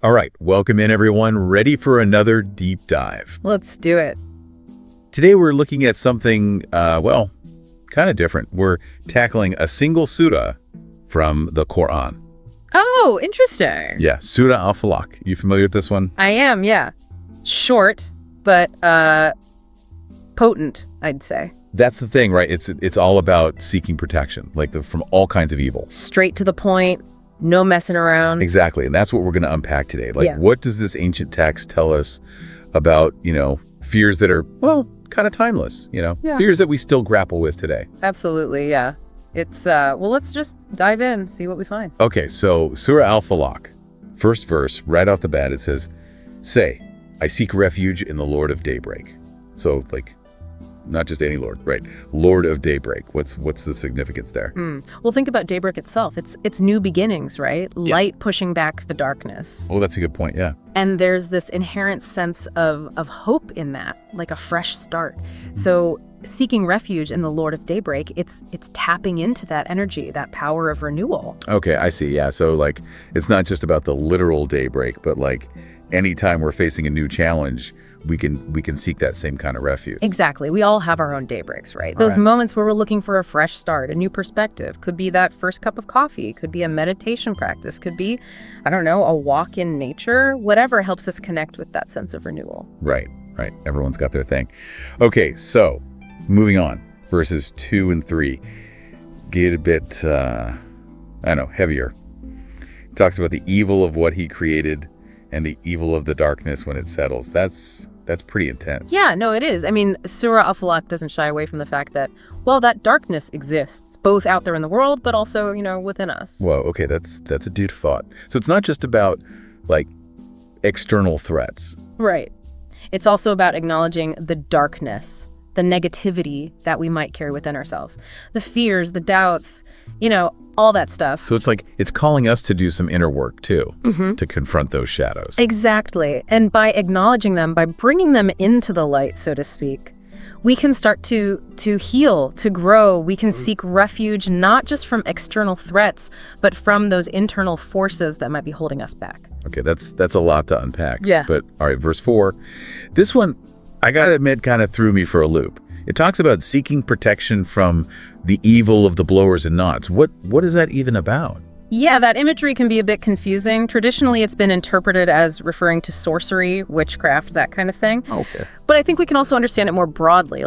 All right, welcome in everyone. Ready for another deep dive. Let's do it. Today we're looking at something, kind of different. We're tackling a single surah from the Quran. Oh, interesting. Yeah, Surah Al-Falaq. You familiar with this one? I am, yeah. Short, but potent, I'd say. That's the thing, right? It's all about seeking protection, from all kinds of evil. Straight to the point, no messing around. Exactly, and that's what we're going to unpack today. Yeah. What does this ancient text tell us about, fears that are, kind of timeless, Yeah. fears that we still grapple with today? Absolutely, yeah. It's, let's just dive in, see what we find. Okay, so Surah Al-Falaq, first verse, right off the bat, it says, "Say, I seek refuge in the Lord of Daybreak." So, not just any Lord, right? Lord of Daybreak. What's the significance there? Well, think about daybreak itself. It's new beginnings, right? Yeah. Light pushing back the darkness. Oh, that's a good point, yeah. And there's this inherent sense of hope in that, like a fresh start. So seeking refuge in the Lord of Daybreak, it's tapping into that energy, that power of renewal. Okay, I see, yeah. So, it's not just about the literal daybreak, but, anytime we're facing a new challenge, we can seek that same kind of refuge. Exactly. We all have our own daybreaks, right? All Those right. moments where we're looking for a fresh start, a new perspective. Could be that first cup of coffee. Could be a meditation practice. Could be, I don't know, a walk in nature. Whatever helps us connect with that sense of renewal. Right. Everyone's got their thing. Okay, so moving on, verses 2 and 3 get a bit, heavier. It talks about the evil of what he created and the evil of the darkness when it settles. That's pretty intense. Yeah, no, it is. I mean, Surah Al-Falaq doesn't shy away from the fact that, that darkness exists, both out there in the world, but also, within us. Whoa, okay, that's a deep thought. So it's not just about, external threats. Right. It's also about acknowledging the darkness, the negativity that we might carry within ourselves, the fears, the doubts, all that stuff. So it's calling us to do some inner work too, to confront those shadows. Exactly. And by acknowledging them, by bringing them into the light, so to speak, we can start to heal, to grow. We can seek refuge, not just from external threats, but from those internal forces that might be holding us back. Okay, that's a lot to unpack. Yeah. But all right, verse 4. This one, I gotta admit, kind of threw me for a loop. It talks about seeking protection from the evil of the blowers and knots. What is that even about? Yeah, that imagery can be a bit confusing. Traditionally, it's been interpreted as referring to sorcery, witchcraft, that kind of thing. Okay. But I think we can also understand it more broadly.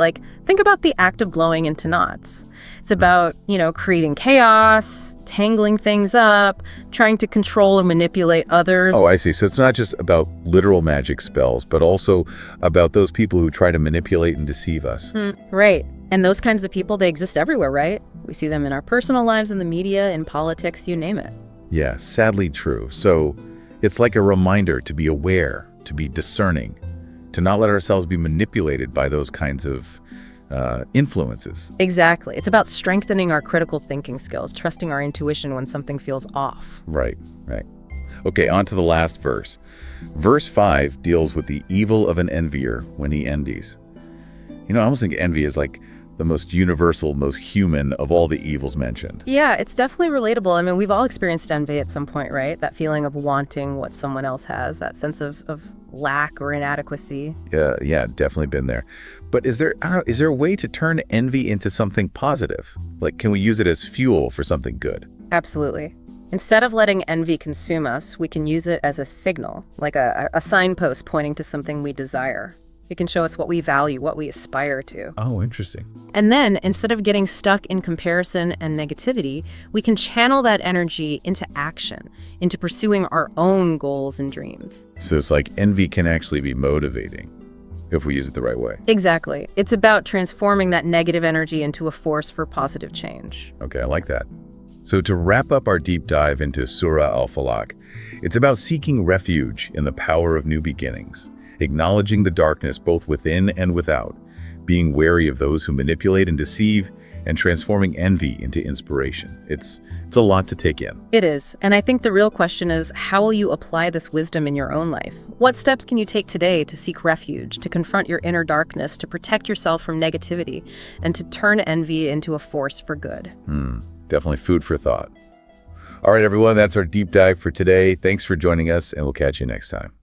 Think about the act of blowing into knots. It's about, creating chaos, tangling things up, trying to control or manipulate others. Oh, I see. So it's not just about literal magic spells, but also about those people who try to manipulate and deceive us. Right. And those kinds of people, they exist everywhere, right? We see them in our personal lives, in the media, in politics, you name it. Yeah, sadly true. So it's like a reminder to be aware, to be discerning, to not let ourselves be manipulated by those kinds of influences. Exactly. It's about strengthening our critical thinking skills, trusting our intuition when something feels off. Right. Okay, on to the last verse. Verse 5 deals with the evil of an envier when he envies. I almost think envy is the most universal, most human of all the evils mentioned. Yeah, it's definitely relatable. I mean, we've all experienced envy at some point, right? That feeling of wanting what someone else has, that sense of lack or inadequacy. Yeah, definitely been there. But is there a way to turn envy into something positive? Can we use it as fuel for something good? Absolutely. Instead of letting envy consume us, we can use it as a signal, like a signpost pointing to something we desire. It can show us what we value, what we aspire to. Oh, interesting. And then, instead of getting stuck in comparison and negativity, we can channel that energy into action, into pursuing our own goals and dreams. So it's envy can actually be motivating if we use it the right way. Exactly. It's about transforming that negative energy into a force for positive change. Okay, I like that. So to wrap up our deep dive into Surah Al-Falaq, it's about seeking refuge in the power of new beginnings, acknowledging the darkness both within and without, being wary of those who manipulate and deceive, and transforming envy into inspiration. It's a lot to take in. It is. And I think the real question is, how will you apply this wisdom in your own life? What steps can you take today to seek refuge, to confront your inner darkness, to protect yourself from negativity, and to turn envy into a force for good? Definitely food for thought. All right, everyone, that's our deep dive for today. Thanks for joining us, and we'll catch you next time.